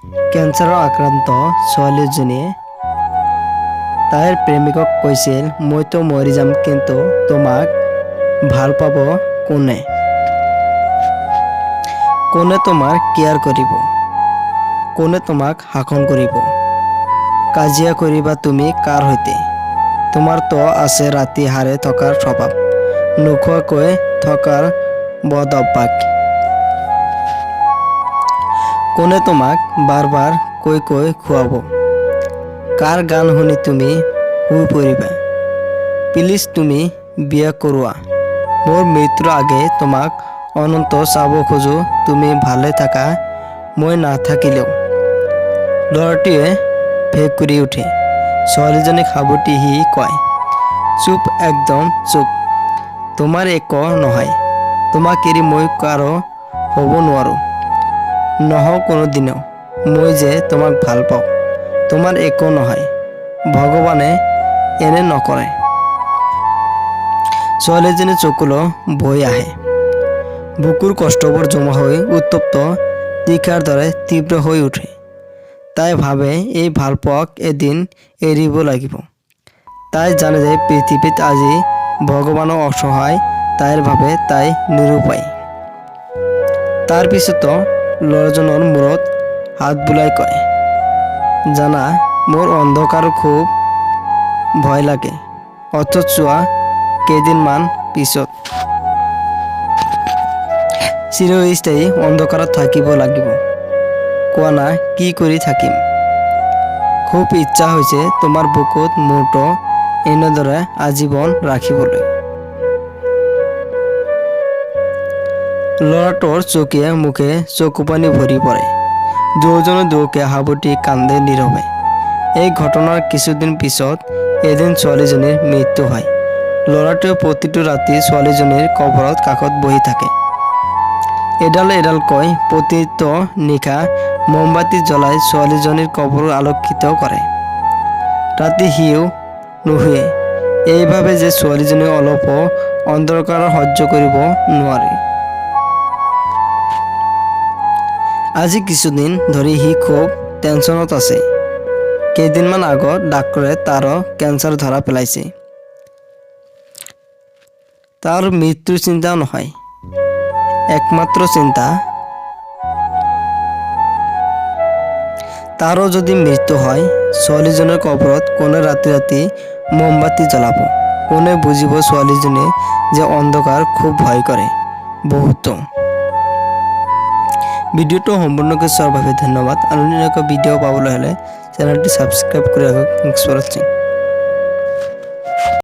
কেঞ্চাৰৰ আক্ৰান্ত ছোৱালীজনীয়ে তাইৰ প্ৰেমিকক কৈছিল, মইতো মৰি যাম, কিন্তু তোমাক ভাল পাব কোনে? কোনে তোমাৰ কেয়াৰ কৰিব? কোনে তোমাক শাসন কৰিব? কাজিয়া কৰিবা তুমি কাৰ সৈতে? তোমাৰতো আছে ৰাতি হাৰে থকাৰ স্বভাৱ, নোখোৱাকৈ থকাৰ বদ অভ্যাস। কোনে তোমাক বাৰ বাৰ কৈ কৈ খুৱাব? কাৰ গান শুনি তুমি শুই পৰিবা? প্লিজ তুমি বিয়া কৰোৱা, মোৰ মৃত্যুৰ আগে তোমাক অনন্ত চাব খোজো, তুমি ভালে থাকা মই নাথাকিলেও। ল'ৰাটোৱে ভেকুৰি উঠে। ছোৱালীজনীক সাবটি সি কয়, চুপ, একদম চুপ, তোমাৰ একো নহয়, তোমাক এৰি মই কাৰো হ'ব নোৱাৰো, নহওঁ কোনোদিনেও, মই যে তোমাক ভাল পাওঁ, তোমাৰ একো নহয়, ভগৱানে এনে নকৰে। ছোৱালীজনী চকুলো বৈ আহে। বুকুৰ কষ্টবোৰ জমা হৈ উত্তপ্ত তীখাৰ দৰে তীব্ৰ হৈ উঠে। তাই ভাবে এই ভালপোৱাক এদিন এৰিব লাগিব। তাই জানে যে পৃথিৱীত আজি ভগৱানো অসহায়, তাইৰ ভাবে তাই নিৰুপায়। তাৰ পিছতো ল'ৰাজনৰ মূৰত হাত বুলাই কয়, জানা, মোৰ অন্ধকাৰ খুব ভয় লাগে, অথচ চোৱা কেইদিনমান পিছত চিৰস্থায়ী অন্ধকাৰত থাকিব লাগিব। কোৱা না, কি কৰি থাকিম? খুব ইচ্ছা হৈছে তোমাৰ বুকুত মূৰটো এনেদৰে আজীৱন ৰাখিবলৈ। ল'ৰাটোৰ চকুৱে মুখে চকুপানী ভৰি পৰে। দুয়োজনে দুয়োকে সাবটি কান্দে নীৰৱে। এই ঘটনাৰ কিছুদিন পিছত এদিন ছোৱালীজনীৰ মৃত্যু হয়। ল'ৰাটোৱে প্ৰতিটো ৰাতি ছোৱালীজনীৰ কবৰৰ কাষত বহি থাকে। এডাল এডালকৈ প্ৰতিটো নিশা মমবাতি জ্বলাই ছোৱালীজনীৰ কবৰ আলোকিত কৰে। ৰাতি সিও নুশুৱে, এইভাবে যে ছোৱালীজনী অলপো অন্ধকাৰ সহ্য কৰিব নোৱাৰে। আজি কিছুদিন ধৰি সি খুব টেনচনত আছে। কেইদিনমান আগত ডাক্তৰে তাৰো কেঞ্চাৰ ধৰা পেলাইছে। তাৰ মৃত্যুৰ চিন্তা নহয়, একমাত্ৰ চিন্তা তাৰো যদি মৃত্যু হয়, ছোৱালীজনীৰ কবৰত কোনে ৰাতি ৰাতি মমবাতি জ্বলাব? কোনে বুজিব ছোৱালীজনীয়ে যে অন্ধকাৰ খুব ভয় কৰে? বহুতো। ভিডিঅ'টো সম্পূৰ্ণকৈ চোৱাৰ বাবে ধন্যবাদ। আৰু এনেকুৱা ভিডিঅ' পাবলৈ হ'লে চেনেলটি ছাবস্ক্ৰাইব কৰি ৰাখক। Thanks for watching.